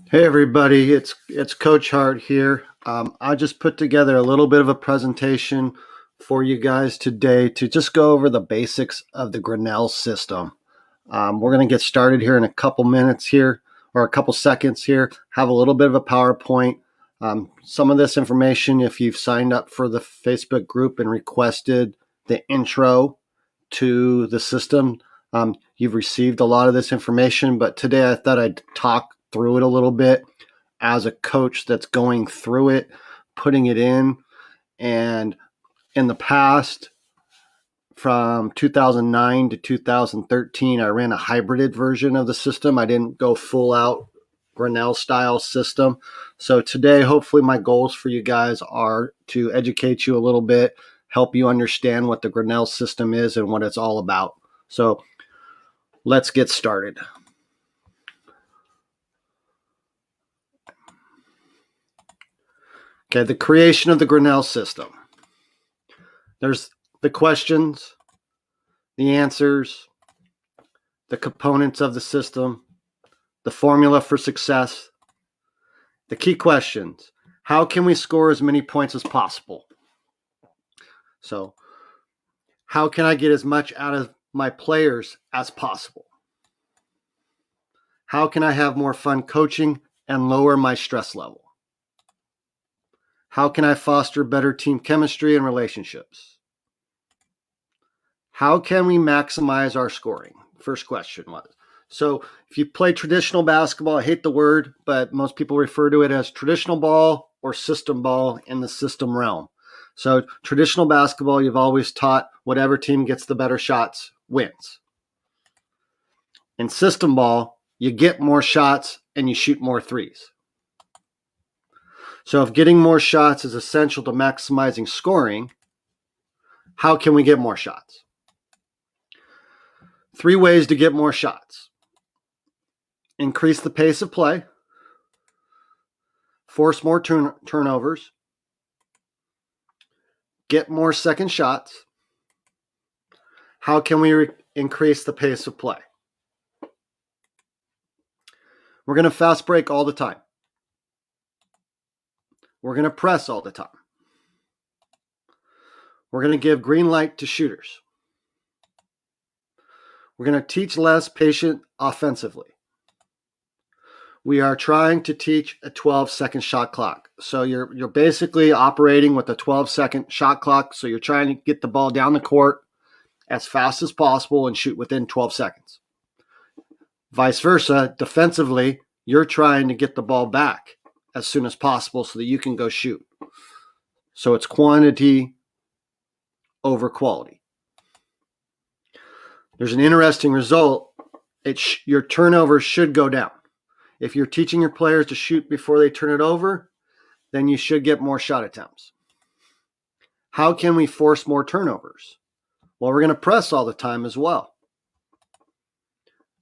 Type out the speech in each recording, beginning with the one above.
Hey everybody, it's Coach Hart here. I just put together a little bit of a presentation for you guys today to just go over the basics of the Grinnell system. We're going to get started here in a couple minutes here, or a couple seconds here. Have a little bit of a PowerPoint. Some of this information, if you've signed up for the Facebook group and requested the intro to the system, you've received a lot of this information. But today I thought I'd talk through it a little bit as a coach that's going through it, putting it in. And in the past, from 2009 to 2013, I ran a hybrided version of the system. I didn't go full out Grinnell-style system. So today, hopefully my goals for you guys are to educate you a little bit, help you understand what the Grinnell system is and what it's all about. So let's get started. Okay, the creation of the Grinnell system. There's the questions, the answers, the components of the system, the formula for success, the key questions. How can we score as many points as possible? So, how can I get as much out of my players as possible? How can I have more fun coaching and lower my stress level? How can I foster better team chemistry and relationships? How can we maximize our scoring? First question was. So if you play traditional basketball, I hate the word, but most people refer to it as traditional ball or system ball in the system realm. So traditional basketball, you've always taught whatever team gets the better shots wins. In system ball, you get more shots and you shoot more threes. So if getting more shots is essential to maximizing scoring, how can we get more shots? 3 ways to get more shots. Increase the pace of play, force more turnovers, get more second shots. How can we increase the pace of play? We're going to fast break all the time. We're going to press all the time. We're going to give green light to shooters. We're going to teach less patient offensively. We are trying to teach a 12-second shot clock. So you're basically operating with a 12-second shot clock. So you're trying to get the ball down the court as fast as possible and shoot within 12 seconds. Vice versa, defensively, you're trying to get the ball back as soon as possible so that you can go shoot. So it's quantity over quality. There's an interesting result. Your turnovers should go down. If you're teaching your players to shoot before they turn it over, then you should get more shot attempts. How can we force more turnovers? Well, we're going to press all the time as well.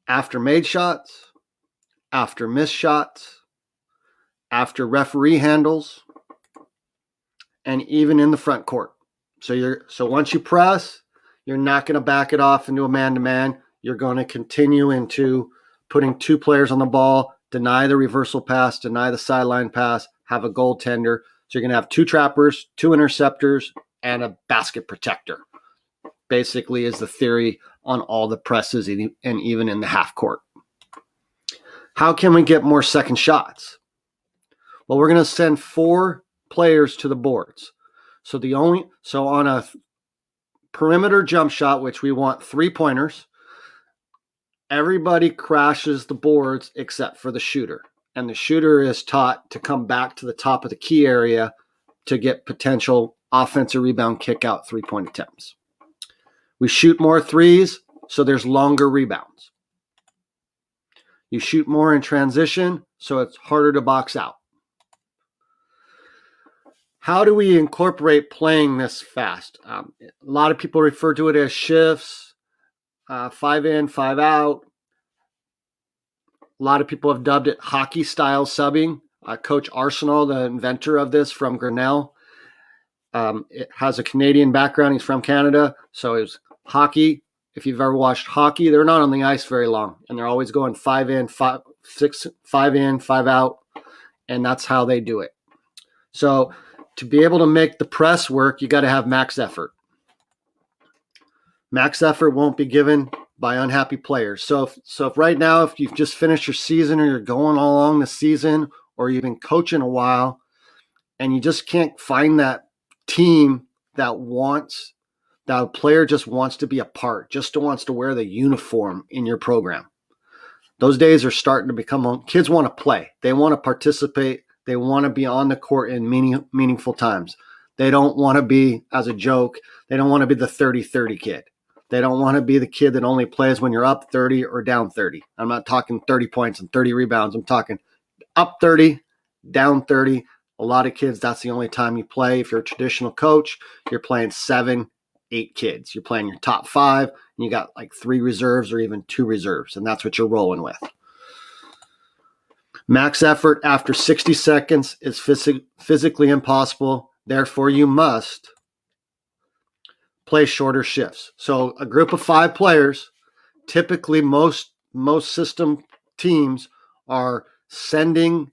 After made shots, after missed shots, after referee handles, and even in the front court. So once you press, you're not going to back it off into a man-to-man. You're going to continue into putting 2 players on the ball, deny the reversal pass, deny the sideline pass, have a goaltender. So you're going to have 2 trappers, 2 interceptors, and a basket protector. Basically is the theory on all the presses and even in the half court. How can we get more second shots? Well, we're going to send 4 players to the boards. So on a perimeter jump shot, which we want 3-pointers, everybody crashes the boards except for the shooter. And the shooter is taught to come back to the top of the key area to get potential offensive rebound kick out 3-point attempts. We shoot more threes, so there's longer rebounds. You shoot more in transition, so it's harder to box out. How do we incorporate playing this fast? A lot of people refer to it as shifts, 5 in, 5 out. A lot of people have dubbed it hockey-style subbing. Coach Arseneault, the inventor of this from Grinnell, it has a Canadian background. He's from Canada, so it was hockey. If you've ever watched hockey, they're not on the ice very long, and they're always going 5 in, 5 5 in, 5 out, and that's how they do it. So to be able to make the press work, you got to have max effort. Max effort won't be given by unhappy players. So if right now, if you've just finished your season or you're going all along the season or you've been coaching a while and you just can't find that team that a player just wants to be a part, just wants to wear the uniform in your program. Those days are starting to become, kids want to play. They want to participate. They want to be on the court in meaningful times. They don't want to be, as a joke, they don't want to be the 30-30 kid. They don't want to be the kid that only plays when you're up 30 or down 30. I'm not talking 30 points and 30 rebounds. I'm talking up 30, down 30. A lot of kids, that's the only time you play. If you're a traditional coach, you're playing 7, 8 kids. You're playing your top 5, and you got like 3 reserves or even 2 reserves, and that's what you're rolling with. Max effort after 60 seconds is physically impossible. Therefore, you must play shorter shifts. So a group of 5 players, typically most system teams are sending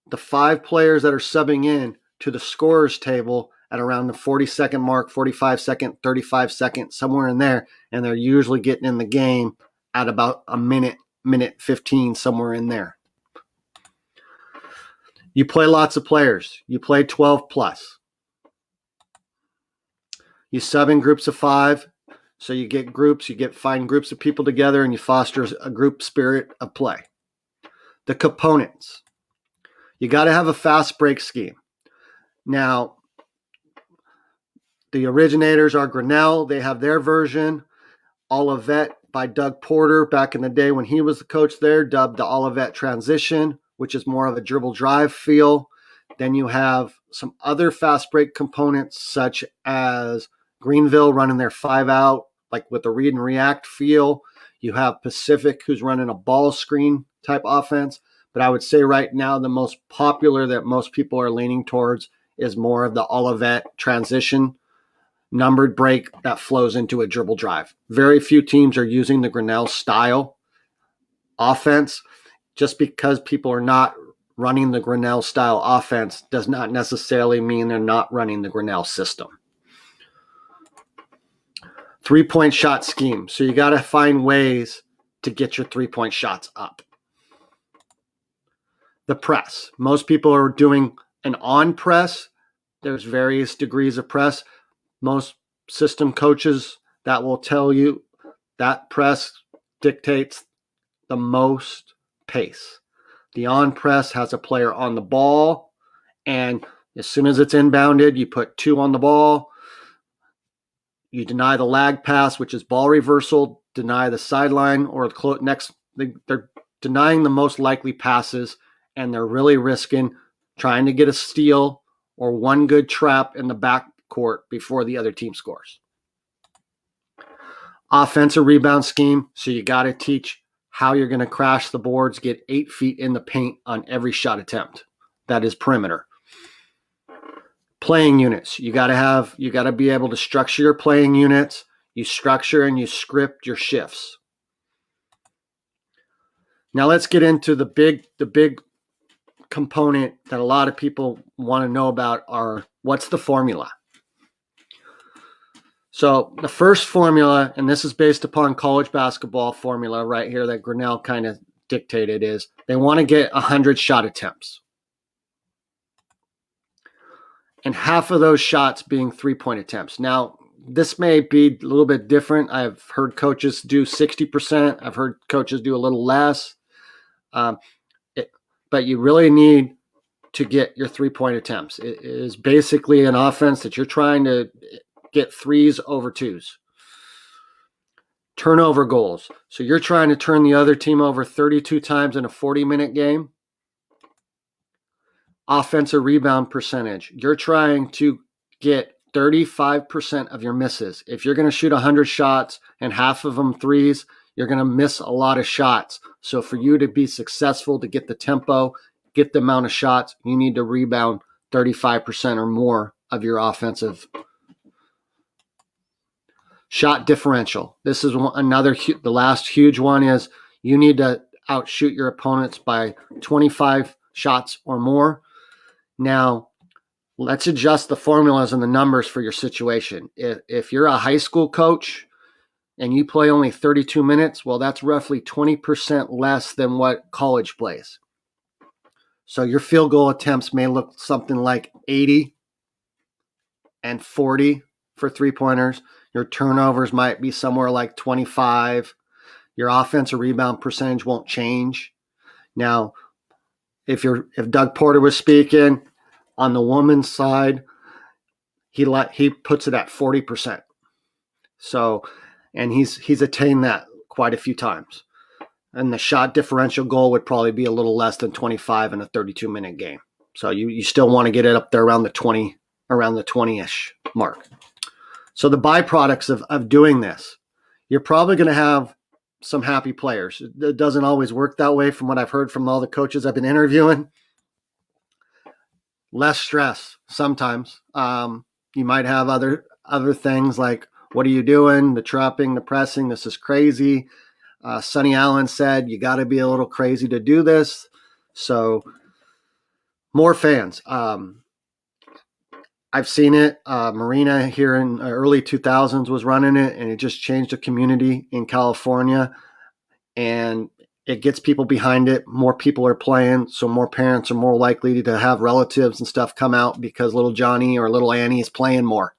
the 5 players that are subbing in to the scorer's table at around the 40-second mark, 45-second, 35-second, somewhere in there, and they're usually getting in the game at about a minute 15, somewhere in there. You play lots of players. You play 12 plus. You sub in groups of 5, so you get groups, find groups of people together, and you foster a group spirit of play. The components. You got to have a fast break scheme. Now, the originators are Grinnell. They have their version. Olivet by Doug Porter back in the day when he was the coach there, dubbed the Olivet transition, which is more of a dribble drive feel. Then you have some other fast break components such as Greenville running their 5 out, like with the read and react feel. You have Pacific, who's running a ball screen type offense. But I would say right now the most popular that most people are leaning towards is more of the Olivet transition numbered break that flows into a dribble drive. Very few teams are using the Grinnell-style offense. Just because people are not running the Grinnell-style offense does not necessarily mean they're not running the Grinnell system. 3-point shot scheme. So you got to find ways to get your 3-point shots up. The press. Most people are doing an on press. There's various degrees of press. Most system coaches that will tell you that press dictates the most pace. The on press has a player on the ball, and as soon as it's inbounded, you put 2 on the ball. You deny the lag pass, which is ball reversal, deny the sideline or the next. They're denying the most likely passes, and they're really risking trying to get a steal or one good trap in the backcourt before the other team scores. Offensive rebound scheme, so you got to teach how you're going to crash the boards, get 8 feet in the paint on every shot attempt. That is perimeter. Playing units. You got to be able to structure your playing units. You structure and you script your shifts. Now let's get into the big component that a lot of people want to know about are what's the formula. So the first formula, and this is based upon college basketball formula right here that Grinnell kind of dictated, is they want to get 100 shot attempts. And half of those shots being 3-point attempts. Now, this may be a little bit different. I've heard coaches do 60%. I've heard coaches do a little less. But you really need to get your 3-point attempts. It is basically an offense that you're trying to get 3s over 2s. Turnover goals. So you're trying to turn the other team over 32 times in a 40-minute game. Offensive rebound percentage. You're trying to get 35% of your misses. If you're going to shoot 100 shots and half of them 3s, you're going to miss a lot of shots. So for you to be successful, to get the tempo, get the amount of shots, you need to rebound 35% or more of your offensive shot differential. This is the last huge one is you need to outshoot your opponents by 25 shots or more. Now, let's adjust the formulas and the numbers for your situation. If you're a high school coach and you play only 32 minutes, well, that's roughly 20% less than what college plays. So your field goal attempts may look something like 80 and 40 for three-pointers. Your turnovers might be somewhere like 25. Your offensive rebound percentage won't change. Now, if Doug Porter was speaking on the woman's side, he puts it at 40%. So, and he's attained that quite a few times. And the shot differential goal would probably be a little less than 25 in a 32-minute game. So you still want to get it up there around the 20-ish mark. So the byproducts of doing this, you're probably going to have some happy players. It doesn't always work that way from what I've heard from all the coaches I've been interviewing. Less stress sometimes. You might have other things like, what are you doing? The trapping, the pressing, this is crazy. Sonny Allen said, you got to be a little crazy to do this. So more fans. I've seen it. Marina here in early 2000s was running it, and it just changed the community in California. And it gets people behind it. More people are playing, so more parents are more likely to have relatives and stuff come out because little Johnny or little Annie is playing more.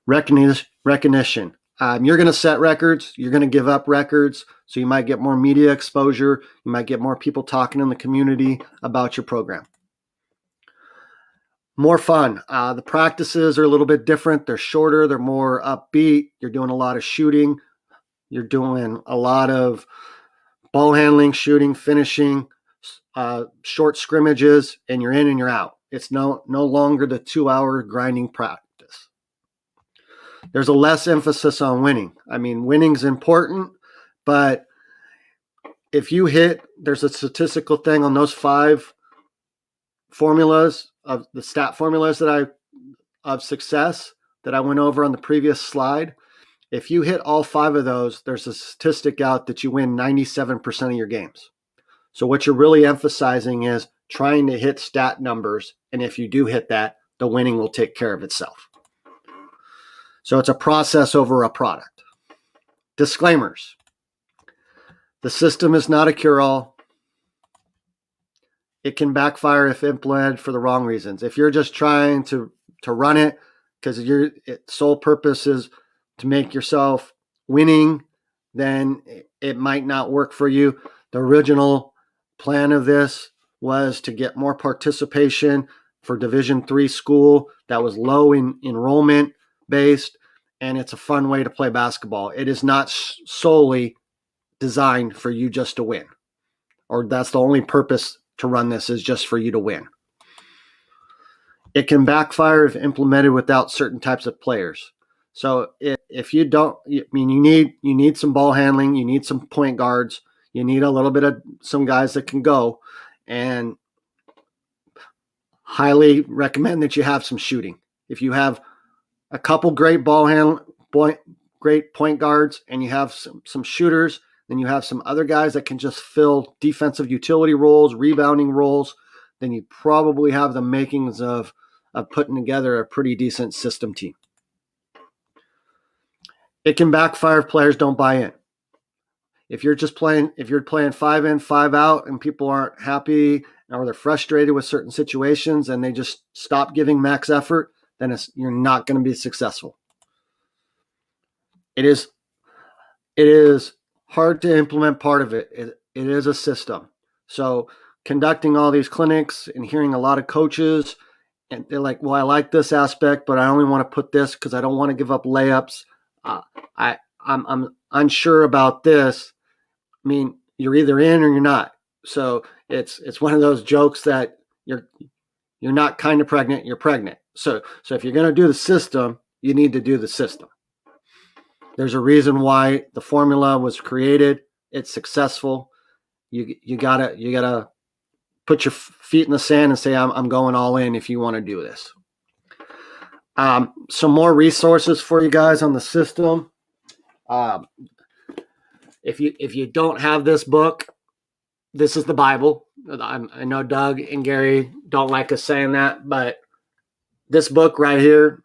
Recognition. You're going to set records. You're going to give up records. So you might get more media exposure. You might get more people talking in the community about your program. More fun. The practices are a little bit different. They're shorter. They're more upbeat. You're doing a lot of shooting. You're doing a lot of ball handling, shooting, finishing, short scrimmages, and you're in and you're out. It's no longer the 2-hour grinding practice. There's a less emphasis on winning. I mean, winning's important, but if you there's a statistical thing on those 5 formulas of the stat formulas of success that I went over on the previous slide. If you hit all 5 of those, there's a statistic out that you win 97% of your games. So what you're really emphasizing is trying to hit stat numbers. And if you do hit that, the winning will take care of itself. So it's a process over a product. Disclaimers. The system is not a cure-all. It can backfire if implemented for the wrong reasons. If you're just trying to run it because your sole purpose is to make yourself winning, then it might not work for you. The original plan of this was to get more participation for Division III school that was low in enrollment based, and it's a fun way to play basketball. It is not solely designed for you just to win, or that's the only purpose to run this is just for you to win. It can backfire if implemented without certain types of players. So if you don't, I mean, you need some ball handling, you need some point guards, you need a little bit of some guys that can go, and highly recommend that you have some shooting. If you have a couple great great point guards, and you have some shooters, then you have some other guys that can just fill defensive utility roles, rebounding roles, then you probably have the makings of putting together a pretty decent system team. It can backfire if players don't buy in. If you're playing 5 in, 5 out, and people aren't happy or they're frustrated with certain situations and they just stop giving max effort, then you're not going to be successful. It is hard to implement part of it. It is a system. So conducting all these clinics and hearing a lot of coaches, and they're like, well, I like this aspect, but I only want to put this because I don't want to give up layups. I'm unsure about this. I mean, you're either in or you're not. So it's one of those jokes that you're not kind of pregnant, you're pregnant. So if you're going to do the system, you need to do the system. There's a reason why the formula was created. It's successful. You gotta put your feet in the sand and say, I'm going all in if you want to do this. Some more resources for you guys on the system. if you don't have this book, this is the Bible. I know Doug and Gary don't like us saying that, but this book right here,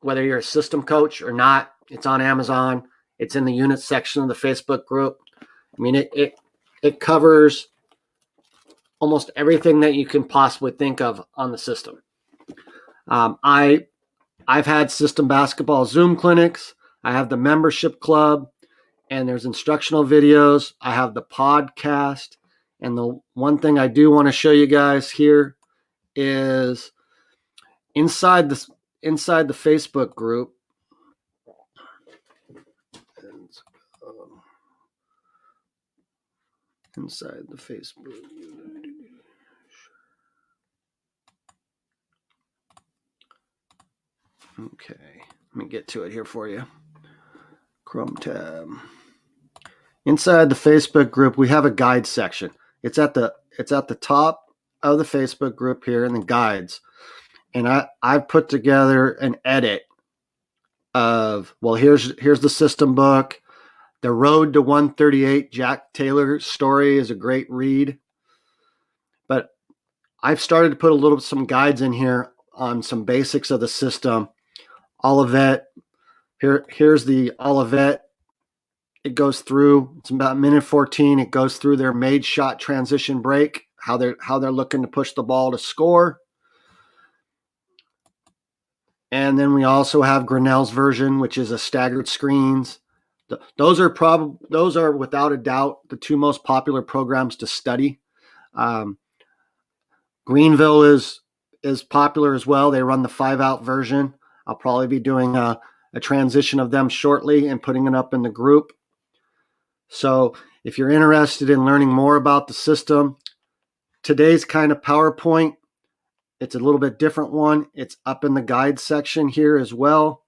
whether you're a system coach or not, it's on Amazon. It's in the unit section of the Facebook group. I mean, it covers almost everything that you can possibly think of on the system. I've had system basketball Zoom clinics. I have the membership club, and there's instructional videos. I have the podcast. And the one thing I do want to show you guys here is inside the Facebook group. Inside the Facebook. Okay, let me get to it here for you. Chrome tab. Inside the Facebook group, we have a guide section. It's at the top of the Facebook group here in the guides. And I've put together an edit of, well, here's the system book. The Road to 138, Jack Taylor's story, is a great read. But I've started to put some guides in here on some basics of the system. Olivet. Here's the Olivet. It goes through, it's about minute 14. It goes through their made shot transition break, how they're looking to push the ball to score. And then we also have Grinnell's version, which is a staggered screens. Those are without a doubt the two most popular programs to study. Greenville is popular as well. They run the 5-out version. I'll probably be doing a transition of them shortly and putting it up in the group. So if you're interested in learning more about the system, today's kind of PowerPoint, it's a little bit different one. It's up in the guide section here as well.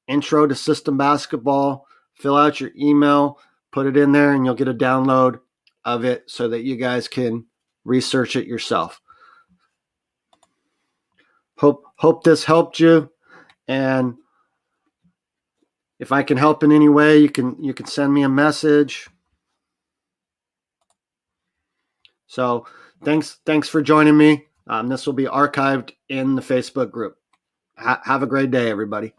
Intro to System Basketball. Fill out your email, put it in there, and you'll get a download of it so that you guys can research it yourself. Hope this helped you. And if I can help in any way, you can send me a message. So thanks for joining me. This will be archived in the Facebook group. Have a great day, everybody.